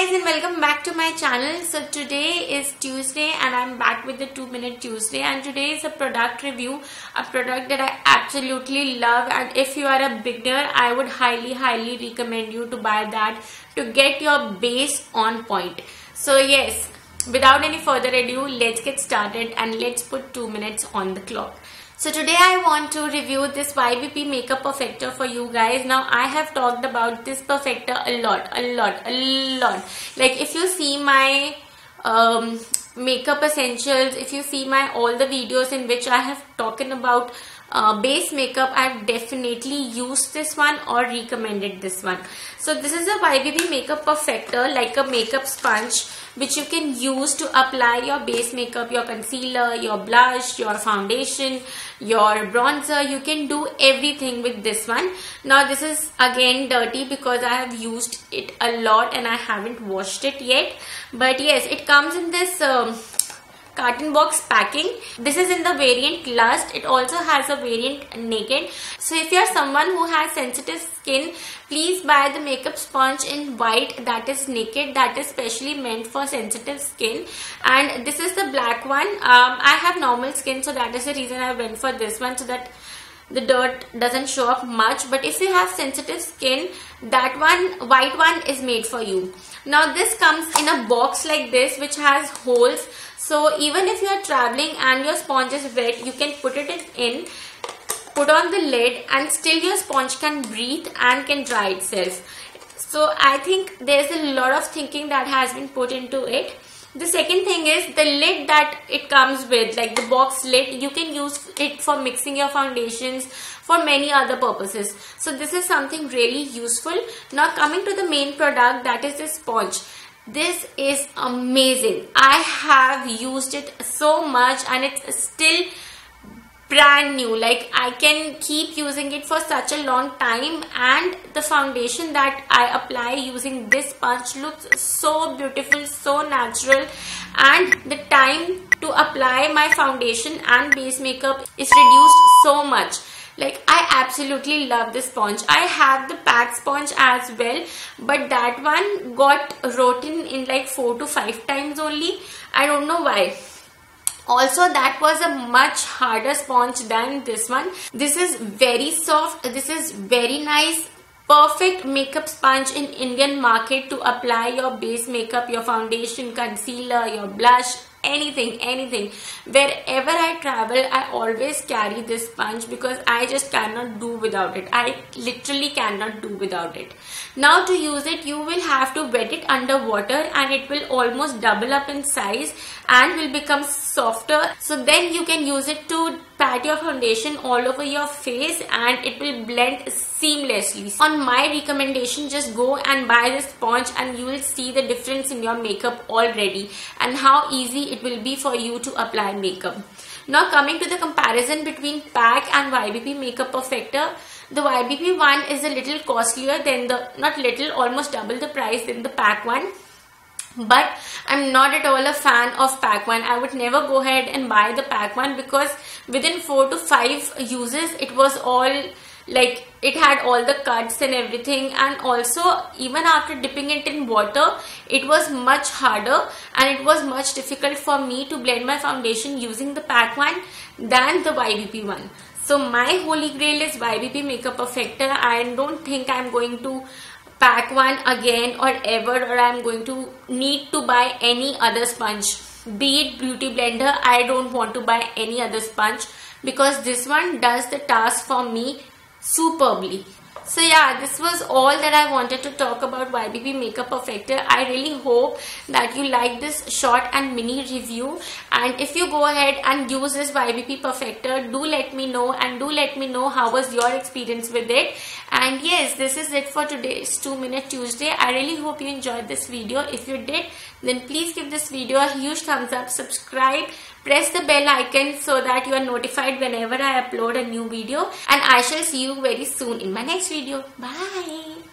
guys, and welcome back to my channel. So today is Tuesday and I'm back with the 2-minute Tuesday, and today is a product review, a product that I absolutely love, and if you are a beginner I would highly recommend you to buy that to get your base on point. So yes, without any further ado, let's get started and let's put 2 minutes on the clock. So today I want to review this YBP Makeup Perfector for you guys. Now I have talked about this perfector a lot. Like if you see my makeup essentials, if you see my all the videos in which I have talked about base makeup, I have definitely used this one or recommended this one. So this is a YBP Makeup Perfector, like a makeup sponge, which you can use to apply your base makeup, your concealer, your blush, your foundation, your bronzer. You can do everything with this one. Now this is again dirty because I have used it a lot and I haven't washed it yet. But yes, it comes in this carton box packing. This is in the variant Lust. It also has a variant Naked. So if you are someone who has sensitive skin, please buy the makeup sponge in white, that is Naked, that is specially meant for sensitive skin. And this is the black one. I have normal skin, so that is the reason I went for this one, so that the dirt doesn't show up much. But if you have sensitive skin, that one, white one, is made for you. Now this comes in a box like this which has holes. So even if you are traveling and your sponge is wet, you can put it in, put on the lid, and still your sponge can breathe and can dry itself. So I think there's a lot of thinking that has been put into it. The second thing is the lid that it comes with, like the box lid. You can use it for mixing your foundations, for many other purposes. So this is something really useful. Now coming to the main product, that is this sponge. This is amazing. I have used it so much and it's still brand new. Like I can keep using it for such a long time, and the foundation that I apply using this sponge looks so beautiful, so natural, and the time to apply my foundation and base makeup is reduced so much. Like I absolutely love this sponge. I have the PAC sponge as well, but that one got rotten in like 4 to 5 times only. I don't know why. Also, that was a much harder sponge than this one. This is very soft. This is very nice. Perfect makeup sponge in Indian market to apply your base makeup, your foundation, concealer, your blush, anything. Wherever I travel, I always carry this sponge because I just cannot do without it. I literally cannot do without it. Now to use it, you will have to wet it under water and it will almost double up in size and will become softer. So then you can use it to pat your foundation all over your face and it will blend seamlessly. On my recommendation, just go and buy this sponge and you will see the difference in your makeup already and how easy it will be for you to apply makeup. Now coming to the comparison between PAC and YBP Makeup Perfector, the YBP one is a little costlier than the, not little, almost double the price than the PAC one. But I'm not at all a fan of PAC one. I would never go ahead and buy the PAC one because within 4 to 5 uses, it was all like, it had all the cuts and everything, and also even after dipping it in water, it was much harder and it was much difficult for me to blend my foundation using the PAC one than the YBP one. So my holy grail is YBP Makeup Perfector. I don't think I'm going to PAC one again or ever, or I'm going to need to buy any other sponge. Be it beauty blender, I don't want to buy any other sponge because this one does the task for me superbly. So yeah, this was all that I wanted to talk about YBP Makeup Perfector. I really hope that you like this short and mini review, and if you go ahead and use this YBP Perfector, do let me know, and do let me know how was your experience with it. And yes, this is it for today's 2-minute Tuesday. I really hope you enjoyed this video. If you did, then please give this video a huge thumbs up, subscribe, press the bell icon so that you are notified whenever I upload a new video, and I shall see you very soon in my next video. Bye.